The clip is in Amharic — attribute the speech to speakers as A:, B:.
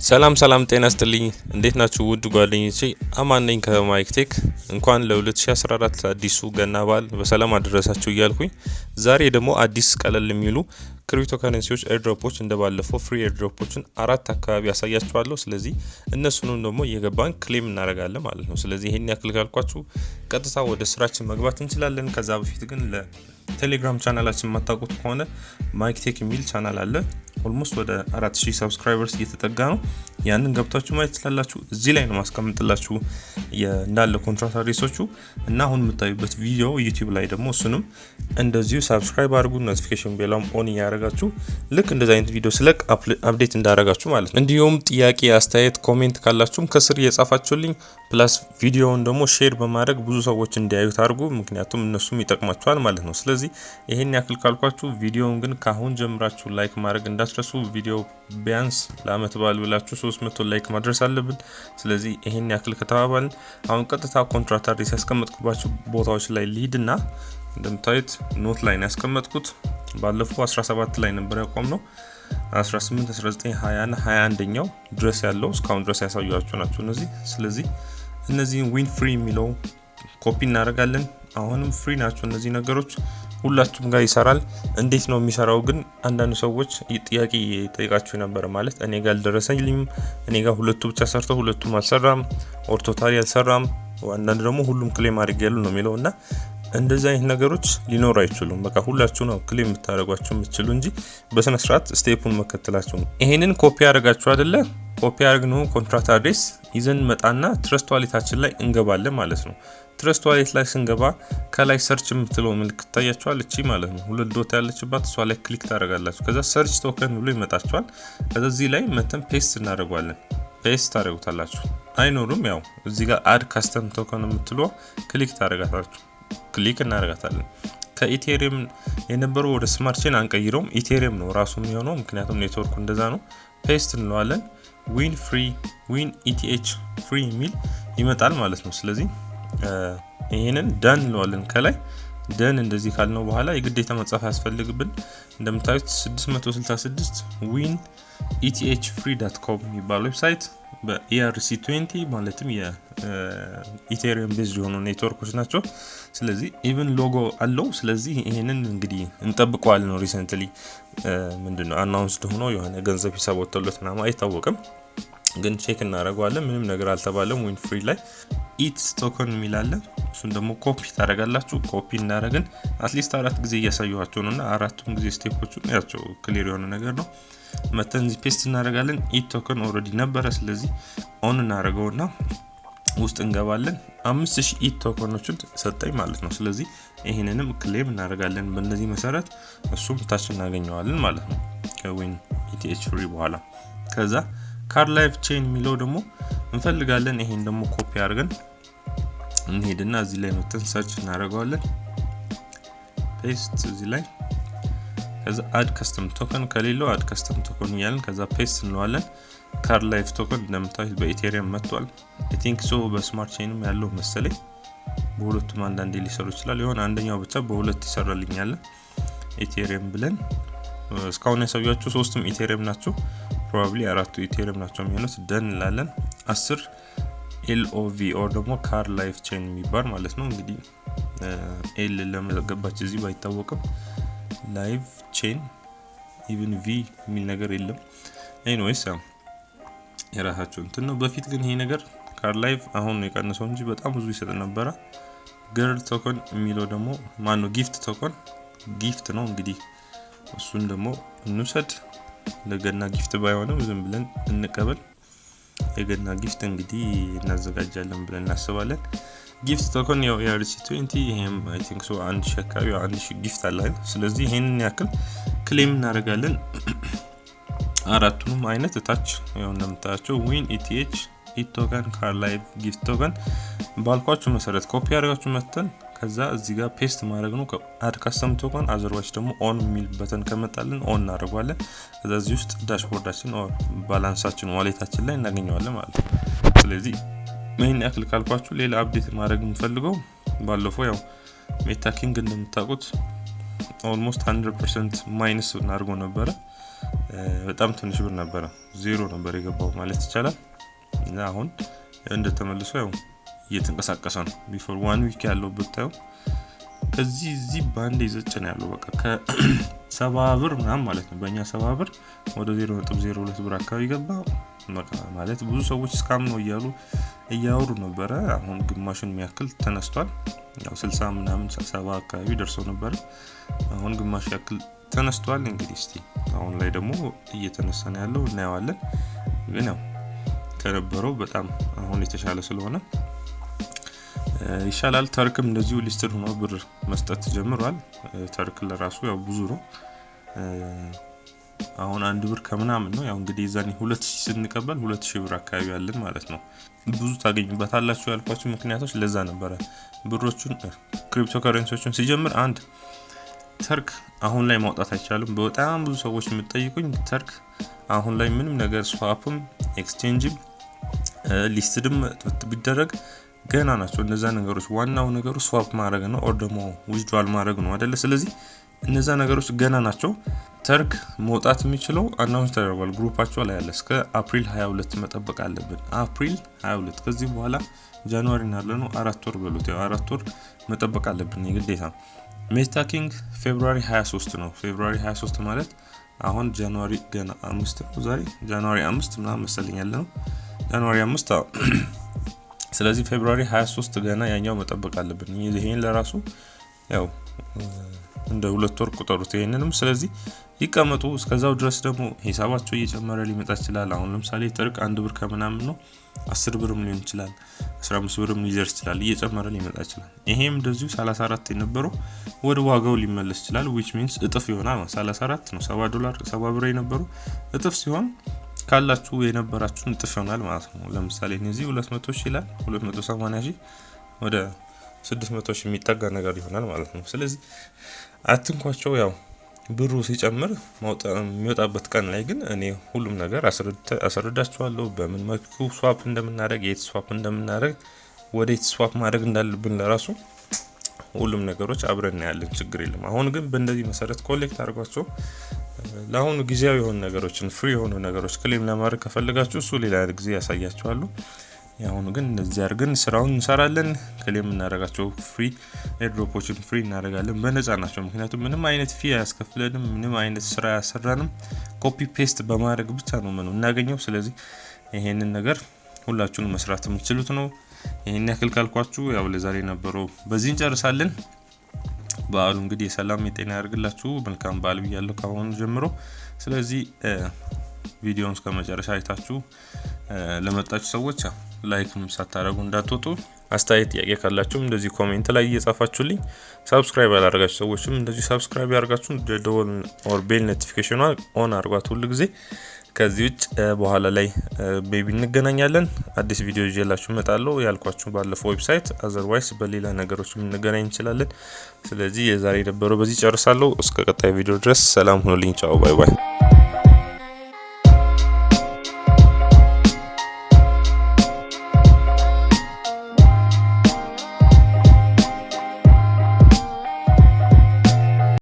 A: ሰላም ጤና ይስጥልኝ እንዴት ናችሁ ውድ ጓደኞቼ አማን ነኝ ከማይክቴክ እንኳን ለ2014 አዲሱ ገና በዓል በሰላም አደረሳችሁ እያልኩኝ ዛሬ ደግሞ አዲስ ቀለል የሚሉ ክሪፕቶከረንሲዎች ኤርድሮፖች እንደባለፈው ፍሪ ኤርድሮፖችን አራት አካባቢ ያሳያችኋለሁ ስለዚህ እነሱንም ደግሞ እየገባን ክሌም እናደርጋለን ማለት ነው ስለዚህ ይሄን ያክል ካልኳችሁ ቀጥታ ወደ ስራችን መግባት እንችላለን ከዛ በፊት ግን ለቴሌግራም ቻናላችን ማታውቁት ከሆነ ማይክቴክ የሚል ቻናል አለ ኦልሞስት ወደ 4000 ሰብስክራይበርስ እየተጠጋ ነው ያንን ገብታችሁ ማየት ትችላላችሁ እዚህ ላይ ነው ማስቀምጥላችሁ እንዳለ ኮንትራክት አድሬሶቹ እና አሁን የምታዩበት ቪዲዮ ዩቲዩብ ላይ ደግሞ እሱንም እንደዚሁ ሰብስክራይብ አድርጉ ኖቲፊኬሽን ቤላም ኦን ያደርጋችሁ ልክ እንደዛ አይነት ቪዲዮ ስለቅ አፕዴት እንዳደረጋችሁ ማለት ነው እንዲሁም ጥያቄ አስተያየት ኮሜንት ካላችሁም ከስር እየጻፋችሁልኝ ፕላስ ቪዲዮውን ደግሞ ሼር በማድረግ ብዙ ሰዎች እንዲያዩት አድርጉ ምክንያቱም እነሱም ይጠቅማቸዋል ማለት ነው ስለዚህ ይሄን ያክል ካልኳችሁ ቪዲዮውን ግን ካሁን ጀምራችሁ ላይክ ማድረግ እንዳትረሱ ቪዲዮ ቢያንስ ለአመት በዓል ብላችሁ 300 ላይክ ማድረስ አለብን ስለዚህ ይሄን ያክል ከተባባልን አሁን ቀጥታ ኮንትራክት አድሬስ ያስቀመጥኩባችሁ ቦታዎች ላይ ሊድና እንደምታዩት ኖት ላይ ያስቀመጥኩት ባለፈው 17 ላይ ነበር ያቆምነው 18 19 20 እና 21ኛው ድረስ ያለው እስካሁን ድረስ ያሳዩአችሁ ናቸው እነዚህ ስለዚህ እነዚህን ዊን ፍሪ የሚለው ኮፒ እናደርጋለን አሁንም ፍሪ ናቸው እነዚህ ነገሮች ሁላችሁም ጋር ይሰራል እንዴት ነው የሚሰራው ግን አንዳንድ ሰዎች ጥያቄ ጠይቃችሁ ነበር ማለት እኔ ጋር አልደረሰኝም እኔ ጋር ሁለቱ ብቻ ሰርተው ሁለቱም አልሰራም ኦር ቶታሊ አልሰራም አንዳንድ ደግሞ ሁሉም ክሌም አድርገሉ ነው የሚለውና እንደዚህ አይነት ነገሮች ሊኖር አይችሉም በቃ ሁላችሁ ነው ክሌም የምታደርጓቸው የምትችሉ እንጂ በስነ ስርዓት ስቴፑን መከተላችሁ ይሄንን ኮፒ አድርጋችሁ አይደለ ኮፒ አድርገነው ኮንትራክት አድሬስ ይዘን መጣና ትረስት ዋሌታችን ላይ እንገባለን ማለት ነው ትረስት ዋሌት ላይ ስንገባ ከላይ ሰርች የምትለው ምልክት ታያችኋል እቺ ማለት ነው ሁለት ዶት ያለችባት እሷ ላይ ክሊክ ታደርጋላችሁ ከዛ ሰርች ቶከን ብሎ ይመጣችኋል ከዛ እዚህ ላይ መተን ፔስት እናደርጋለን ፔስት ታደርጉታላችሁ አይኖርም ያው እዚህ ጋር አድ ካስተም ቶከን የምትለው ክሊክ ታደርጋታላችሁ ክሊክ እናደርጋታለን ከኢቴሪየም የነበረው ወደ ስማርት ቼን አንቀይረውም ኢቴሪየም ነው ራሱ የሚሆነው ምክንያቱም ኔትወርኩ እንደዛ ነው ፔስት እንለዋለን ዊን ፍሪ ዊን ኢቲኤች ፍሪ ሚል ይመጣል ማለት ነው ስለዚህ ይሄንን ዳን እንለዋለን ከላይ ዳን እንደዚህ ካልነው በኋላ የግዴታ መጻፍ ያስፈልግብን እንደምታዩት 666 winethfree.com የሚባል ዌብሳይት በERC20 ማለትም የኢቴሪየም ቤዝድ የሆኑ ኔትወርኮች ናቸው ስለዚህ ኢቭን ሎጎ አለው ስለዚህ ይሄንን እንግዲህ እንጠብቀዋለን ነው ሪሰንትሊ ምንድነው አናውንስድ ሆኖ የሆነ ገንዘብ ሂሳብ ወጥቶለት ነው አይታወቅም ግን ቼክ እናደርጋለን ምንም ነገር አልተባለም ዊን ፍሪ ላይ ኢት ቶከን ሚላለ እሱን ደግሞ ኮፒ ታደርጋላችሁ ኮፒ እናደርግን አትሊስት አራት ጊዜ እያሳየኋችሁ ነውና አራቱም ጊዜ ስቴፖቹን ያቸው ክሊር የሆነ ነገር ነው መተን ፔስት እናደርጋለን ኢት ቶከን ኦሬዲ ነበረ ስለዚህ ኦን እናደርገውና ውስጥ እንገባለን 5000 ኢት ቶከኖችን ሰጠኝ ማለት ነው ስለዚህ ይሄንንም ክሌም እናደርጋለን በእነዚህ መሰረት እሱም ታች እናገኘዋለን ማለት ነው ከዊን ኢቲኤች ፍሪ በኋላ ከዛ ካር ላይቭ ቼን የሚለው ደግሞ እንፈልጋለን ይሄን ደግሞ ኮፒ አድርገን እንሄድና እዚህ ላይ መተን ሰርች እናደርጋለን ፔስት እዚህ ላይ ከዛ አድ ካስተም ቶከን ከሌለው አድ ካስተም ቶከን ያለን ከዛ ፔስት እንለዋለን ካር ላይቭ ቶከን እንደምታዩት በኢቴሪየም መጥቷል አይ ቲንክ ሶ በስማርት ቼንም ያለው መሰለኝ በሁለቱም አንዳንዴ ሊሰሩ ይችላል ይሆን አንደኛው ብቻ በሁለት ይሰራልኛል ኢቴሪየም ብለን እስካሁን ያሳያችሁ ሶስቱም ኢቴሪየም ናቸው probably አራቱ ኢቴሪየም ናቸው የሚሆኑት ደን እንላለን 10 LOV ኦር ደግሞ ካር ላይቭ ቼን የሚባል ማለት ነው እንግዲህ ኤል ለመገባች እዚህ ባይታወቅም ላይቭ ቼን ኢቭን ቪ የሚል ነገር የለም ኤኒዌይስ የራሳቸው እንትን ነው በፊት ግን ይሄ ነገር ካር ላይቭ አሁን ነው የቀነሰው እንጂ በጣም ብዙ ይሰጥ ነበር ገርል ቶከን የሚለው ደግሞ ማን ነው ጊፍት ቶከን ጊፍት ነው እንግዲህ እሱን ደግሞ እንውሰድ ለገና ጊፍት ባይሆንም ዝም ብለን እንቀበል የገና ጊፍት እንግዲህ እናዘጋጃለን ብለን እናስባለን ጊፍት ቶከን ያው ERC20 ይሄም አይ ቲንክ ሶ አንድ ሸካዩ አንድ ጊፍት አለ ስለዚህ ይሄንን ያክል ክሌም እናደርጋለን አራቱንም አይነት ታች ያው እንደምታያቸው ዊን ኢቲኤች ኢት ቶከን ካር ላይቭ ጊፍት ቶከን ባልኳችሁ መሰረት ኮፒ አድርጋችሁ መተን ከዛ እዚህ ጋር ፔስት ማድረግ ነው አድ ካስተም ቶከን አዘርዋይስ ደግሞ ኦን ሚል በተን ከመጣልን ኦን እናደርጋለን ከዛ እዚህ ውስጥ ዳሽቦርዳችን ኦር ባላንሳችን ዋሌታችን ላይ እናገኘዋለን ማለት ነው ስለዚህ ምን ያክል ካልኳችሁ ሌላ አፕዴት ማድረግ እንፈልገው ባለፈው ያው ሜታኪንግ እንደምታውቁት almost 100% ማይነስ እናርጎ ነበር በጣም ትንሽ ብር ነበር ዜሮ ነበር የገባው ማለት ይቻላል እና አሁን እንደተመለሰ ያው እየተንቀሳቀሰ ነው before 1 week ያለው ብታዩ ከዚህ ባንድ ይዘጭና ያለው በቃ ከ70 ብር ምናምን ማለት ነው በእኛ 70 ብር ወደ 0.02 ብር አካባቢ ገባ ማለት ብዙ ሰዎች ስካም ነው እያወሩ ነበር አሁን ግማሽን የሚያክል ተነስቷል ያው 60 ምናምን 70 አካባቢ ደርሶ ነበር አሁን ግማሽ ያክል ተነስቷል እንግዲህ እስቲ አሁን ላይ ደግሞ እየተነሳ ነው ያለው እናያለን ግን ያው ከነበረው በጣም አሁን የተሻለ ስለሆነ ይሻላል ተርክም እንደዚሁ ሊስትድ ሆኖ ብር መስጠት ጀምሯል ተርክ ለራሱ ያው ብዙ ነው አሁን አንድ ብር ከምናምን ነው ያው እንግዲህ ዛኔ 2000 ስንቀበል 2000 ብር አካባቢ ያለን ማለት ነው ብዙ ታገኙበታላችሁ ያልኳችሁ ምክንያቶች ለዛ ነበር ብሮቹን ክሪፕቶ ከረንሲዎችን ሲጀምር አንድ ተርክ አሁን ላይ ማውጣት አይቻልም በጣም ብዙ ሰዎች የምትጠይቁኝ ተርክ አሁን ላይ ምንም ነገር ስዋፕም ኤክስቼንጅም ሊስትድም ቢደረግ ገና ናቸው እነዛ ነገሮች ዋናው ነገሩ ስዋፕ ማድረግ ነው ኦር ደግሞ ዊዝድራል ማድረግ ነው አይደለ ስለዚህ እነዛ ነገሮች ገና ናቸው ተርክ መውጣት የሚችለው አናውንስ ተደርጓል ግሩፓቸው ላይ ያለ እስከ አፕሪል 22 መጠበቅ አለብን አፕሪል 22 ከዚህ በኋላ ጃንዋሪ ነው 4 ወር በሉት ያው 4 ወር መጠበቅ አለብን የግዴታ ሜታኪንግ ፌብሩዋሪ 23 ነው ፌብሩዋሪ 23 ማለት አሁን ጃንዋሪ ገና 5 ነው ዛሬ ጃንዋሪ 5 ምናምን መሰለኝ ያለ ነው ጃንዋሪ 5 ስለዚህ ፌብሩዋሪ 23 ገና ያኛው መጠበቅ አለብን ይሄን ለራሱ ያው እንደ 2 ወር ቁጥሩት ይሄንንም ስለዚህ ይቀመጡ እስከዛው ድረስ ደግሞ ሂሳባቸው እየጨመረ ሊመጣ ይችላል አሁን ለምሳሌ ተርክ 1 ብር ከምናምን ነው 10 ብርም ሊሆን ይችላል 15 ብርም ሊደርስ ይችላል እየጨመረ ሊመጣ ይችላል ይሄም እንደዚሁ 34 የነበረው ወደ ዋጋው ሊመለስ ይችላል which means እጥፍ ይሆናል 34 ነው $70 70 ብር የነበረው እጥፍ ሲሆን ካላችሁ የነበራችሁን እጥፍ ይሆናል ማለት ነው ለምሳሌ እነዚህ 200 ሺህ ይላል 280 ሺህ ወደ 600 ሺህ የሚጠጋ ነገር ይሆናል ማለት ነው ስለዚህ አትንኳቸው ያው ብሩ ሲጨምር የሚወጣበት ቀን ላይ ግን እኔ ሁሉም ነገር አስረዳችኋለሁ በምን መልኩ ስዋፕ እንደምናደርግ የት ስዋፕ እንደምናደርግ ወዴት ስዋፕ ማድረግ እንዳለብን ለራሱ ሁሉም ነገሮች አብረን ያለን ችግር የለም አሁን ግን በእንደዚህ መሰረት ኮሌክት አድርጓቸው ለአሁኑ ጊዜያዊ የሆኑ ነገሮችን ፍሪ የሆኑ ነገሮች ክሌም ለማድረግ ከፈለጋችሁ እሱ ሌላ ጊዜ ያሳያችኋለሁ ያሁን ግን እንደዚህ አድርገን ስራውን እንሰራለን ክሌም እናደርጋቸው ፍሪ ኤርድሮፖችን ፍሪ እናደርጋለን በነፃ ናቸው ምክንያቱም ምንም አይነት ፊ ያስከፍለንም ምንም አይነት ስራ ያሰራንም ኮፒ ፔስት በማድረግ ብቻ ነው እናገኘው ስለዚህ ይሄንን ነገር ሁላችሁም መስራት የምትችሉት ነው ይሄን ያክል ካልኳችሁ ያው ለዛሬ ነበረው በዚህ እንጨርሳለን በዓሉ እንግዲህ ሰላም የጤና ያርግላችሁ መልካም በዓል ብያለሁ ካሁን ጀምሮ ስለዚህ ቪዲዮውን እስከመጨረሻ አይታችሁ ለመጣችሁ ሰዎች ላይክም ሳታረጉ እንዳትወጡ አስተያየት ጥያቄ ካላችሁ እንደዚህ ኮሜንት ላይ እየጻፋችሁልኝ ሰብስክራይብ ያላደረጋችሁ ሰዎችም እንደዚህ ሰብስክራይብ ያርጋችሁ ደወል ኦር ቤል ኖቲፊኬሽን ኦን አርጓት ሁሉ ጊዜ ከዚህ ውጭ በኋላ ላይ ቤቢ እንገናኛለን አዲስ ቪዲዮ ይዤላችሁ መጣለሁ ያልኳችሁ ባለፈው ዌብሳይት otherwise በሌላ ነገሮች እንገናኝ እንችላለን ስለዚህ የዛሬ ነበረው በዚህ ጨርሳለሁ እስከ ቀጣይ ቪዲዮ ድረስ ሰላም ሁኑልኝ ቻው ባይ ባይ